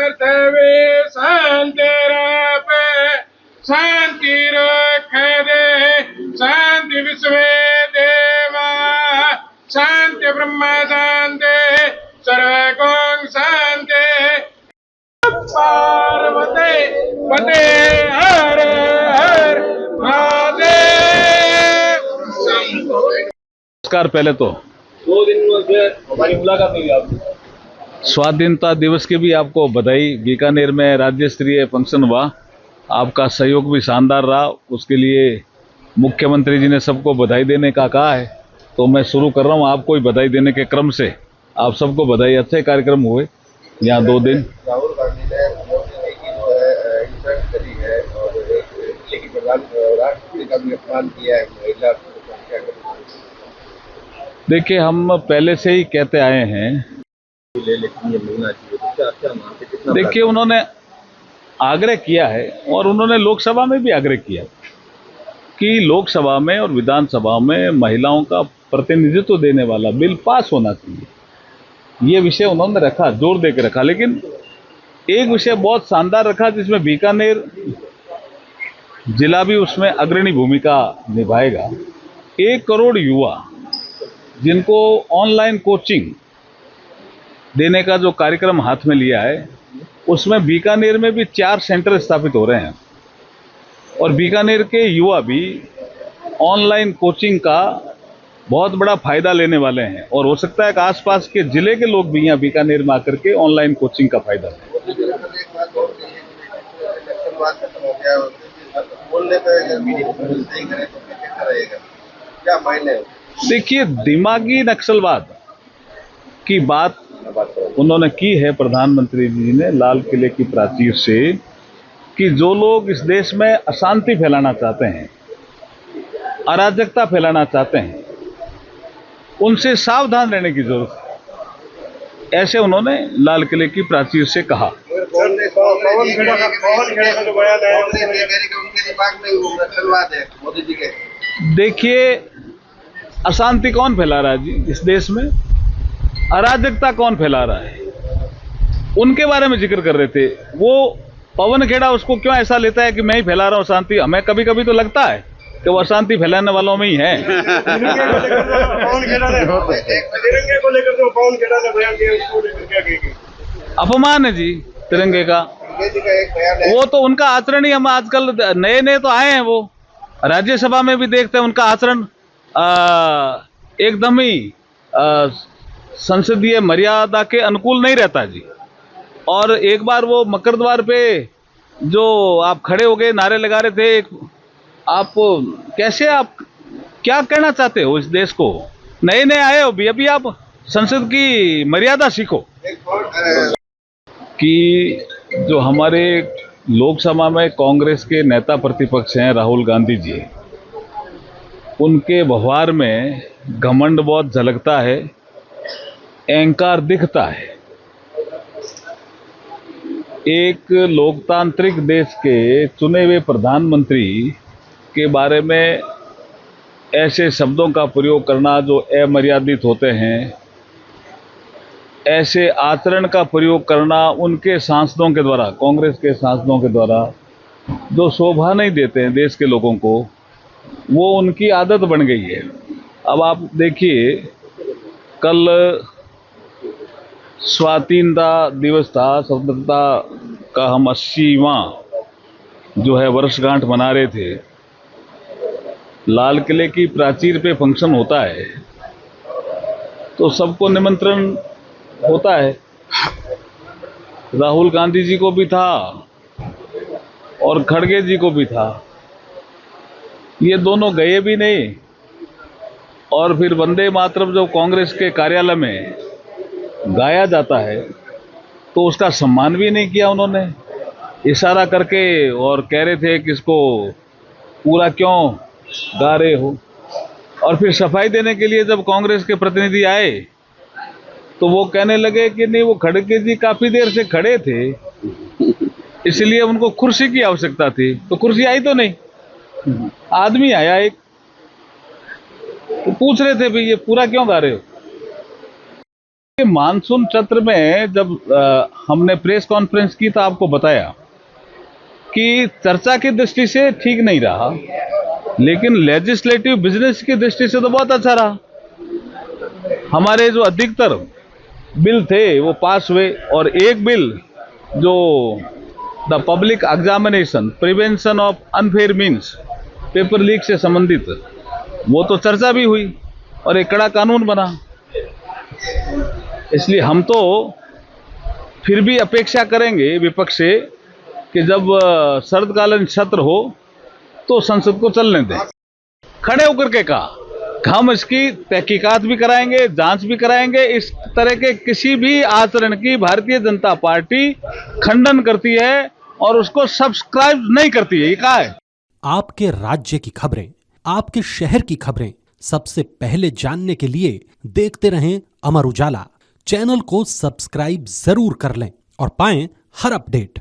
पृथ्वी शांति शांति रखे शांति विश्व देवा शांति ब्रह्म शांति सर्वगुण शांति पार्वती पते हर हर महादेव। नमस्कार। पहले तो 2 दिन से हमारी मुलाकात नहीं हुई आपसे। स्वाधीनता दिवस की भी आपको बधाई। बीकानेर में राज्य स्तरीय फंक्शन हुआ, आपका सहयोग भी शानदार रहा, उसके लिए मुख्यमंत्री जी ने सबको बधाई देने का कहा है, तो मैं शुरू कर रहा हूं आपको ही बधाई देने के क्रम से। आप सबको बधाई। अच्छे कार्यक्रम हुए यहाँ 2 दिन। राहुल गांधी ने मोदी जी की जो है इंसल्ट करी है और एक राष्ट्रपति का भी अपमान किया है महिला को। क्या करें? देखिए, हम पहले से ही कहते आए हैं, लेकिन ये मिलना चाहिए तो क्या मानते कितना? देखिए, उन्होंने आग्रह किया है और उन्होंने लोकसभा में भी आग्रह किया कि लोकसभा में और विधानसभा में महिलाओं का प्रतिनिधित्व देने वाला बिल पास होना चाहिए। ये विषय उन्होंने रखा, जोर देकर रखा। लेकिन एक विषय बहुत शानदार रखा जिसमें बीकानेर जिला भी उसमें अग्रणी भूमिका निभाएगा। 1 करोड़ युवा जिनको ऑनलाइन कोचिंग देने का जो कार्यक्रम हाथ में लिया है, उसमें बीकानेर में भी 4 सेंटर स्थापित हो रहे हैं और बीकानेर के युवा भी ऑनलाइन कोचिंग का बहुत बड़ा फायदा लेने वाले हैं और हो सकता है कि आसपास के जिले के लोग भी यहाँ बीकानेर में आकर के ऑनलाइन कोचिंग का फायदा लें। क्या मायने? देखिए, दिमागी नक्सलवाद की बात उन्होंने की है प्रधानमंत्री जी ने लाल किले की प्राचीर से, कि जो लोग इस देश में अशांति फैलाना चाहते हैं, अराजकता फैलाना चाहते हैं, उनसे सावधान रहने की जरूरत है, ऐसे उन्होंने लाल किले की प्राचीर से कहा। देखिए, अशांति कौन फैला रहा है जी इस देश में? अराजकता कौन फैला रहा है? उनके बारे में जिक्र कर रहे थे। वो पवन खेड़ा उसको क्यों ऐसा लेता है कि मैं ही फैला रहा हूं शांति? हमें कभी कभी तो लगता है कि वो अशांति फैलाने वालों में ही है। अपमान है जी तिरंगे का। वो तो उनका आचरण ही, हम आजकल नए नए तो आए हैं, वो राज्यसभा में भी देखते हैं उनका आचरण एकदम ही संसदीय मर्यादा के अनुकूल नहीं रहता जी। और एक बार वो मकर द्वार पे जो आप खड़े हो गए, नारे लगा रहे थे, आप कैसे, आप क्या कहना चाहते हो इस देश को? नए नए आए हो भी, अभी आप संसद की मर्यादा सीखो। कि जो हमारे लोकसभा में कांग्रेस के नेता प्रतिपक्ष हैं राहुल गांधी जी, उनके व्यवहार में घमंड बहुत झलकता है, अहंकार दिखता है। एक लोकतांत्रिक देश के चुने हुए प्रधानमंत्री के बारे में ऐसे शब्दों का प्रयोग करना जो अमर्यादित होते हैं, ऐसे आचरण का प्रयोग करना उनके सांसदों के द्वारा, कांग्रेस के सांसदों के द्वारा, जो शोभा नहीं देते हैं देश के लोगों को, वो उनकी आदत बन गई है। अब आप देखिए, कल स्वाधीनता दिवस था, स्वतंत्रता का हम 80वां जो है वर्षगांठ मना रहे थे। लाल किले की प्राचीर पे फंक्शन होता है तो सबको निमंत्रण होता है। राहुल गांधी जी को भी था और खड़गे जी को भी था। ये दोनों गए भी नहीं और फिर वंदे मातरम जो कांग्रेस के कार्यालय में गाया जाता है तो उसका सम्मान भी नहीं किया उन्होंने, इशारा करके, और कह रहे थे कि इसको पूरा क्यों गा रहे हो। और फिर सफाई देने के लिए जब कांग्रेस के प्रतिनिधि आए तो वो कहने लगे कि नहीं, वो खड़गे जी काफी देर से खड़े थे इसलिए उनको कुर्सी की आवश्यकता थी। तो कुर्सी आई तो नहीं, आदमी आया एक, तो पूछ रहे थे भाई ये पूरा क्यों गा रहे हो? मानसून सत्र में जब हमने प्रेस कॉन्फ्रेंस की तो आपको बताया कि चर्चा की दृष्टि से ठीक नहीं रहा, लेकिन लेजिस्लेटिव बिजनेस की दृष्टि से तो बहुत अच्छा रहा। हमारे जो अधिकतर बिल थे वो पास हुए, और एक बिल जो the public examination prevention of unfair means paper leak से संबंधित, वो तो चर्चा भी हुई और एक कड़ा कानून बना। इसलिए हम तो फिर भी अपेक्षा करेंगे विपक्ष से कि जब शरदकालीन सत्र हो तो संसद को चलने दें। खड़े होकर के कहा हम इसकी तहकीकात भी कराएंगे, जांच भी कराएंगे। इस तरह के किसी भी आचरण की भारतीय जनता पार्टी खंडन करती है और उसको सब्सक्राइब नहीं करती है। ये कहा है। आपके राज्य की खबरें, आपके शहर की खबरें सबसे पहले जानने के लिए देखते रहें अमर उजाला। चैनल को सब्सक्राइब जरूर कर लें और पाएं हर अपडेट।